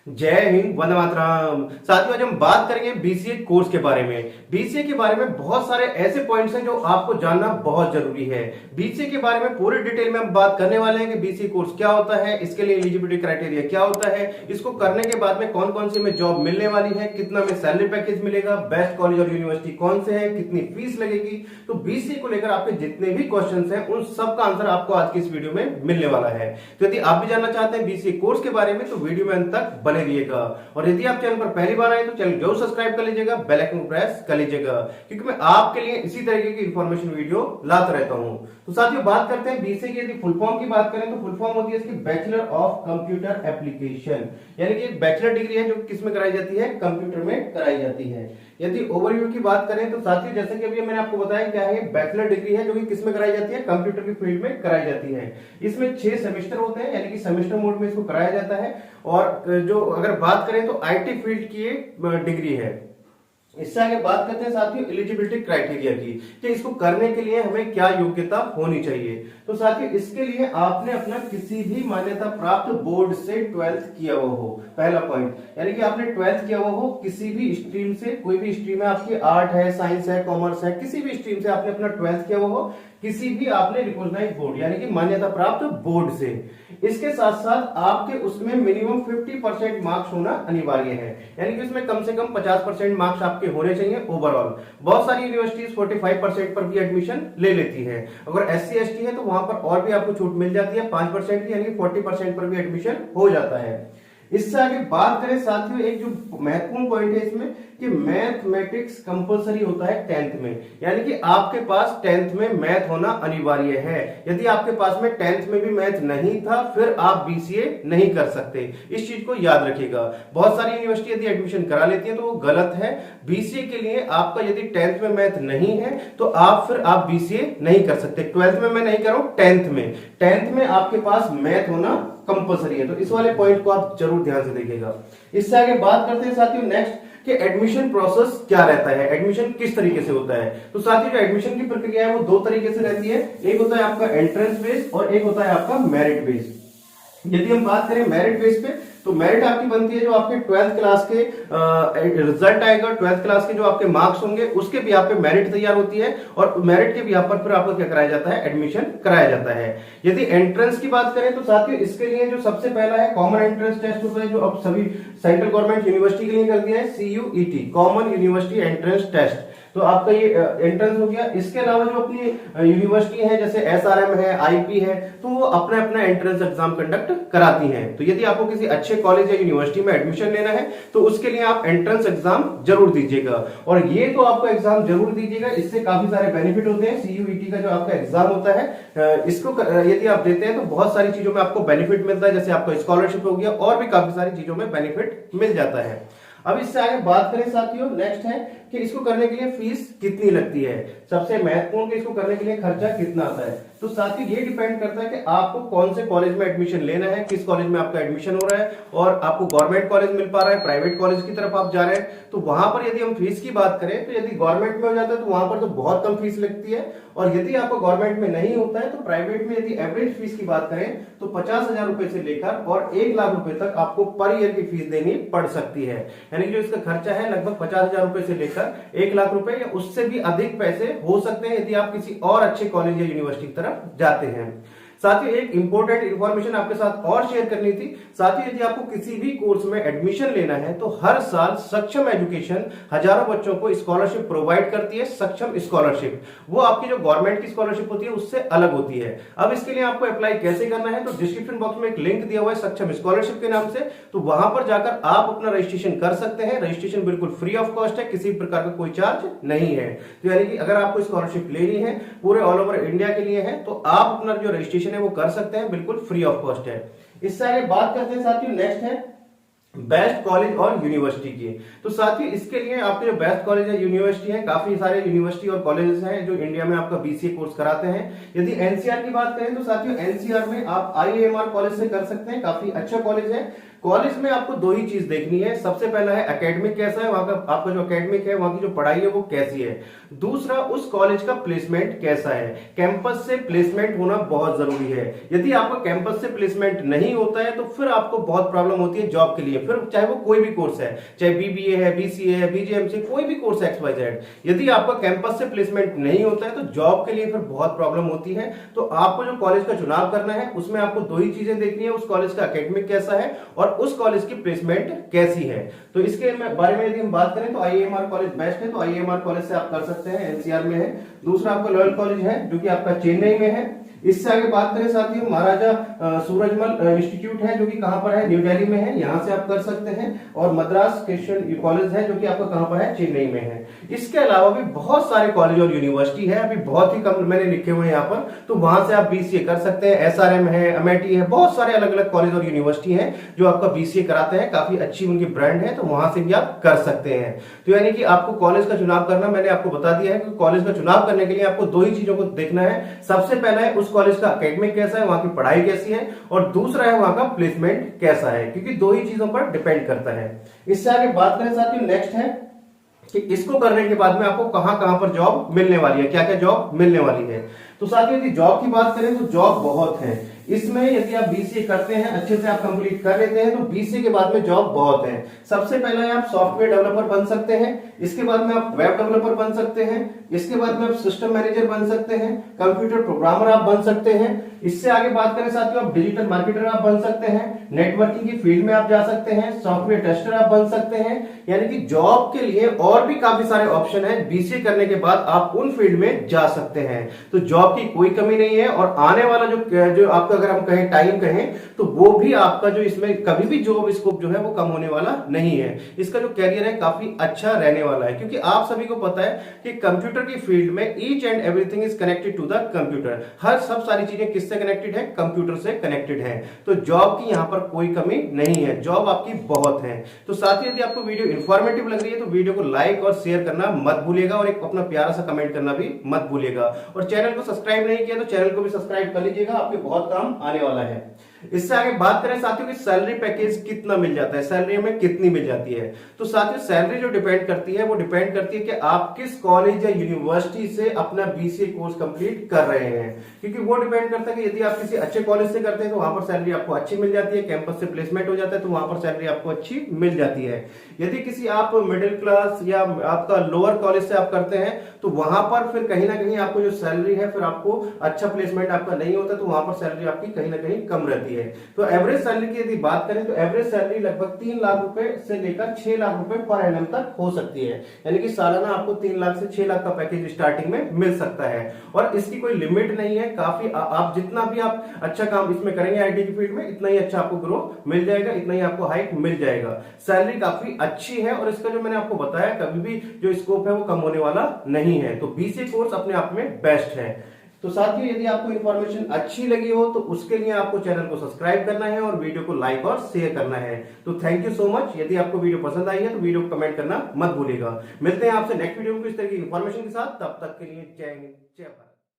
जय हिंद, वंदे मातरम। साथियों, आज हम बात करेंगे बीसीए कोर्स के बारे में। बीसीए के बारे में बहुत सारे ऐसे पॉइंट्स हैं जो आपको जानना बहुत जरूरी है। बीसीए के बारे में पूरी डिटेल में हम बात करने वाले हैं कि बीसीए कोर्स क्या होता है, इसके लिए एलिजिबिलिटी क्राइटेरिया क्या होता है, इसको करने के बाद में कौन कौन सी में जॉब मिलने वाली है, कितना में सैलरी पैकेज मिलेगा, बेस्ट कॉलेज और यूनिवर्सिटी कौन से है, कितनी फीस लगेगी। तो बीसीए को लेकर आपके जितने भी क्वेश्चन हैं उन सब का आंसर आपको आज की इस वीडियो में मिलने वाला है। तो यदि आप भी जानना चाहते हैं बीसीए कोर्स के बारे में तो वीडियो में अंत तक बने रहिएगा। और यदि आप चैनल पर पहली बार आए तो चैनल जरूर सब्सक्राइब कर लीजिएगा, बेल आइकन प्रेस कर लीजिएगा, क्योंकि मैं आपके लिए इसी तरीके की इंफॉर्मेशन वीडियो लाता रहता हूं। तो साथियों, बात करते हैं बीसीए की। यदि फुल फॉर्म की बात करें तो फुल फॉर्म होती है इसकी बैचलर ऑफ कंप्यूटर एप्लीकेशन, यानी कि एक बैचलर डिग्री है जो किस में कराई जाती है, कंप्यूटर में कराई जाती है। यदि ओवरव्यू की बात करें तो साथियों, जैसे कि अभी मैंने आपको बताया क्या है, बैचलर डिग्री है जो कि किस में कराई जाती है, कंप्यूटर की फील्ड में कराई जाती है। इसमें 6 सेमेस्टर होते हैं, यानी कि सेमेस्टर मोड में इसको कराया जाता है। और जो अगर बात करें तो आईटी फील्ड की एक डिग्री है। इससे आगे बात करते हैं साथियों एलिजिबिलिटी क्राइटेरिया की, कि इसको करने के लिए हमें क्या योग्यता होनी चाहिए। तो साथियों, इसके लिए आपने अपना किसी भी मान्यता प्राप्त बोर्ड से 12th किया हुआ हो, पहला पॉइंट। यानी कि आपने 12th किया हुआ हो किसी भी स्ट्रीम से, कोई भी स्ट्रीम है आपकी, आर्ट है, साइंस है, कॉमर्स है, किसी भी स्ट्रीम से आपने अपना 12th किया हुआ हो किसी भी आपने रिकॉग्नाइज्ड बोर्ड यानी कि मान्यता प्राप्त बोर्ड से। इसके साथ साथ आपके उसमें मिनिमम 50% मार्क्स होना अनिवार्य है, यानी कि उसमें कम से कम 50% मार्क्स आपके होने चाहिए ओवरऑल। बहुत सारी यूनिवर्सिटीज 45% पर भी एडमिशन ले लेती है। अगर एससी एसटी है तो वहां पर और भी आपको छूट मिल जाती है 5% की, यानी कि 40% पर भी एडमिशन हो जाता है। इससे आगे बात करें साथियों, एक जो महत्वपूर्ण पॉइंट है इसमें कि मैथमेटिक्स कंपलसरी होता है 10th में, यानी कि आपके पास 10th में मैथ होना अनिवार्य है। यदि आपके पास में 10th में भी मैथ नहीं था फिर आप बीसीए नहीं कर सकते, इस चीज को याद रखिएगा। बहुत सारी यूनिवर्सिटी यदि एडमिशन करा लेती है तो वो गलत है। बीसीए के लिए आपका यदि 10th में मैथ नहीं है तो आप बीसीए नहीं कर सकते। 12th में मैं नहीं कर रहा हूं, 10th में आपके पास मैथ होना कंपलसरी है। तो इस वाले पॉइंट को आप जरूर ध्यान से देखिएगा। इससे आगे बात करते हैं साथियों नेक्स्ट कि एडमिशन प्रोसेस क्या रहता है, एडमिशन किस तरीके से होता है। तो साथियों, जो एडमिशन की प्रक्रिया है वो 2 तरीके से रहती है, एक होता है आपका एंट्रेंस बेस और एक होता है आपका मेरिट बेस। यदि हम बात करें मेरिट बेस पे तो मेरिट आपकी बनती है जो आपके 12th क्लास के रिजल्ट आएगा, 12th क्लास के जो आपके मार्क्स होंगे उसके भी आप पे मेरिट तैयार होती है, और मेरिट के भी यहाँ पर फिर आपको क्या कराया जाता है, एडमिशन कराया जाता है। यदि एंट्रेंस की बात करें तो साथियों इसके लिए जो सबसे पहला है कॉमन एंट्रेंस टेस्ट होता है, जो अब सभी सेंट्रल गवर्नमेंट यूनिवर्सिटी के लिए कर दिया है, CUET common university entrance test. तो आपका ये एंट्रेंस हो गया। इसके अलावा जो अपनी यूनिवर्सिटी है जैसे SRM है, IP है, तो वो अपना अपना एंट्रेंस एग्जाम कंडक्ट कराती हैं। तो यदि आपको किसी अच्छे कॉलेज या यूनिवर्सिटी में एडमिशन लेना है तो उसके लिए आप एंट्रेंस एग्जाम जरूर दीजिएगा, और ये तो आपको एग्जाम जरूर दीजिएगा, इससे काफी सारे बेनिफिट होते हैं। CUET का जो आपका एग्जाम होता है इसको यदि आप देते हैं तो बहुत सारी चीजों में आपको बेनिफिट मिलता है, जैसे आपको स्कॉलरशिप हो गया और भी काफी सारी चीजों में बेनिफिट मिल जाता है। अब इससे आगे बात करें साथियों, नेक्स्ट है कि इसको करने के लिए फीस कितनी लगती है। सबसे महत्वपूर्ण कि इसको करने के लिए खर्चा कितना आता है। तो साथियों ये डिपेंड करता है कि आपको कौन से कॉलेज में एडमिशन लेना है, किस कॉलेज में आपका एडमिशन हो रहा है, और आपको गवर्नमेंट कॉलेज मिल पा रहा है, प्राइवेट कॉलेज की तरफ आप जा रहे हैं। तो वहां पर यदि हम फीस की बात करें तो यदि गवर्नमेंट में हो जाता है तो वहां पर तो बहुत कम फीस लगती है, और यदि आपको गवर्नमेंट में नहीं होता है तो प्राइवेट में यदि एवरेज फीस की बात करें तो 50,000 रुपए से लेकर और 1 लाख रुपए तक आपको पर ईयर की फीस देनी पड़ सकती है। यानी जो इसका खर्चा है लगभग 50,000 रुपए से लेकर 1 लाख रुपए या उससे भी अधिक पैसे हो सकते हैं यदि आप किसी और अच्छे कॉलेज या यूनिवर्सिटी की तरफ जाते हैं। साथियों एक इंपॉर्टेंट इंफॉर्मेशन आपके साथ और शेयर करनी थी। साथियों यदि आपको किसी भी कोर्स में एडमिशन लेना है तो हर साल सक्षम एजुकेशन हजारों बच्चों को स्कॉलरशिप प्रोवाइड करती है। सक्षम स्कॉलरशिप वो आपकी जो गवर्नमेंट की स्कॉलरशिप होती है उससे अलग होती है। अब इसके लिए आपको अप्लाई कैसे करना है, तो डिस्क्रिप्शन बॉक्स में एक लिंक दिया हुआ है सक्षम स्कॉलरशिप के नाम से, तो वहां पर जाकर आप अपना रजिस्ट्रेशन कर सकते हैं। रजिस्ट्रेशन बिल्कुल फ्री ऑफ कॉस्ट है, किसी प्रकार का कोई चार्ज नहीं है। तो यानी कि अगर आपको स्कॉलरशिप लेनी है पूरे ऑल ओवर इंडिया के लिए है तो आप अपना जो रजिस्ट्रेशन है वो कर सकते हैं, बिल्कुल फ्री ऑफ कॉस्ट है। इससे आगे बात करते हैं साथियों, नेक्स्ट है बेस्ट कॉलेज और यूनिवर्सिटी की। तो साथियों इसके लिए आपके जो बेस्ट कॉलेज है, यूनिवर्सिटी है, काफी सारे यूनिवर्सिटी और कॉलेजेस हैं जो इंडिया में आपका बीसीए कोर्स कराते हैं। यदि एनसीआर की बात करें तो साथियों एनसीआर में आप IIMR कॉलेज से कर सकते हैं, काफी अच्छा कॉलेज है। कॉलेज में आपको दो ही चीज देखनी है। सबसे पहला है एकेडमिक कैसा है, वहां का आपका जो एकेडमिक है, वहां की जो पढ़ाई है वो कैसी है। दूसरा, उस कॉलेज का प्लेसमेंट कैसा है। कैंपस से प्लेसमेंट होना बहुत जरूरी है। यदि आपका कैंपस से प्लेसमेंट नहीं होता है तो फिर आपको बहुत प्रॉब्लम होती है जॉब के लिए, फिर चाहे वो कोई भी कोर्स है, चाहे बीबीए है, बीसीए है, बीजीएमसी, कोई भी कोर्स है XYZ, यदि आपका कैंपस से प्लेसमेंट नहीं होता है तो जॉब के लिए फिर बहुत प्रॉब्लम होती है। तो आपको जो कॉलेज का चुनाव करना है उसमें आपको दो ही चीजें देखनी है, उस कॉलेज का एकेडमिक कैसा है और उस कॉलेज की प्लेसमेंट कैसी है। तो इसके बारे में यदि हम बात करें तो IIMR कॉलेज बेस्ट है, तो IIMR कॉलेज से आप कर सकते हैं, NCR में है। दूसरा आपका लॉयल कॉलेज है जो कि आपका चेन्नई में है। इससे आगे बात करें साथियों, महाराजा सूरजमल इंस्टीट्यूट है जो कि कहां पर है, न्यू दिल्ली में है, यहां से आप कर सकते हैं। और मद्रास क्रिश्चियन कॉलेज है जो कि आपका कहां पर है, चेन्नई में है। इसके अलावा भी बहुत सारे कॉलेज और यूनिवर्सिटी है, अभी बहुत ही कम मैंने लिखे हुए हैं यहाँ पर, तो वहां से आप BCA कर सकते हैं। SRM है, MIT है, बहुत सारे अलग अलग कॉलेज और यूनिवर्सिटी है जो आपका BCA कराते हैं, काफी अच्छी उनकी ब्रांड है, तो वहां से भी आप कर सकते हैं। तो यानी कि आपको कॉलेज का चुनाव करना, मैंने आपको बता दिया है कि कॉलेज का चुनाव करने के लिए आपको दो ही चीजों को देखना है। सबसे पहला है उस कॉलेज का एकेडमिक कैसा है, वहां की पढ़ाई कैसी है, और दूसरा है वहां का प्लेसमेंट कैसा है, क्योंकि दो ही चीजों पर डिपेंड करता है। इससे आगे बात करें साथियों, नेक्स्ट है कि इसको करने के बाद में आपको कहां कहां पर जॉब मिलने वाली है, क्या क्या जॉब मिलने वाली है। तो साथियों यदि जॉब की बात करें तो जॉब बहुत है इसमें। यदि आप BCA करते हैं, अच्छे से आप कंप्लीट कर लेते हैं, तो BCA के बाद में जॉब बहुत है। सबसे पहले आप सॉफ्टवेयर डेवलपर बन सकते हैं, इसके बाद में आप वेब डेवलपर बन सकते हैं, इसके बाद में आप सिस्टम मैनेजर बन सकते हैं, कंप्यूटर प्रोग्रामर आप बन सकते हैं। इससे आगे बात करें साथियों, आप डिजिटल मार्केटर आप बन सकते हैं, नेटवर्किंग की फील्ड में आप जा सकते हैं, सॉफ्टवेयर टेस्टर आप बन सकते हैं। यानी कि जॉब के लिए और भी काफी सारे ऑप्शन है। BCA करने के बाद आप उन फील्ड में जा सकते हैं, तो जॉब की कोई कमी नहीं है। और आने वाला जो आपका अगर हम कहें टाइम कहें तो वो भी आपका जो इसमें कभी भी जॉब स्कोप जो है वो कम होने वाला नहीं है। इसका जो कैरियर है काफी अच्छा रहने वाला है, क्योंकि आप सभी को पता है कि कंप्यूटर की फील्ड में each and everything is connected to the computer. हर सब सारी चीजें किससे कनेक्टेड है, कंप्यूटर से कनेक्टेड है। तो जॉब की यहां पर कोई कमी नहीं है, जॉब आपकी बहुत है। तो साथ ही यदि आपको वीडियो इंफॉर्मेटिव लग रही है तो वीडियो को लाइक और शेयर करना मत भूलिएगा, और एक अपना प्यारा सा कमेंट करना भी मत भूलिएगा। और चैनल को सब्सक्राइब नहीं किया तो चैनल को भी सब्सक्राइब कर लीजिएगा, आपके बहुत काम आने वाला है। इससे आगे बात करें साथियों कि सैलरी पैकेज कितना मिल जाता है, सैलरी हमें कितनी मिल जाती है। तो साथियों सैलरी जो डिपेंड करती है वो डिपेंड करती है कि आप किस कॉलेज या यूनिवर्सिटी से अपना BCA कोर्स कंप्लीट कर रहे हैं, क्योंकि वो डिपेंड करता है कि यदि आप किसी अच्छे कॉलेज से करते हैं तो वहां पर सैलरी आपको अच्छी मिल जाती है, कैंपस से प्लेसमेंट हो जाता है तो वहां पर सैलरी आपको अच्छी मिल जाती है। यदि किसी आप मिडिल क्लास या आपका लोअर कॉलेज से आप करते हैं तो वहां पर फिर कहीं ना कहीं आपको जो सैलरी है फिर आपको अच्छा प्लेसमेंट आपका नहीं होता, तो वहां पर सैलरी आपकी कहीं ना कहीं कम रहती है। तो एवरेज सैलरी की यदि बात करें तो एवरेज सैलरी लगभग 3 लाख रुपए से लेकर 6 लाख रुपए पर एनम तक हो सकती है। यानी कि सालाना आपको 3 लाख से 6 लाख का पैकेज स्टार्टिंग में मिल सकता है, और इसकी कोई लिमिट नहीं है। काफी आप जितना भी आप अच्छा काम इसमें करेंगे IT की फील्ड में, इतना ही अच्छा आपको ग्रो मिल जाएगा, इतना ही आपको हाइक मिल जाएगा। सैलरी काफी अच्छी है, और इसका जो मैंने आपको बताया कभी भी जो स्कोप है वो कम होने वाला नहीं है। तो BCA कोर्स अपने आप में बेस्ट है। तो साथियों यदि आपको इन्फॉर्मेशन अच्छी लगी हो तो उसके लिए आपको चैनल को सब्सक्राइब करना है और वीडियो को लाइक और शेयर करना है। तो थैंक यू सो मच। यदि आपको वीडियो पसंद आई है तो वीडियो को कमेंट करना मत भूलिएगा। मिलते हैं आपसे नेक्स्ट वीडियो में इस तरह की इन्फॉर्मेशन के साथ, तब तक के लिए जय हिंद, जय भारत।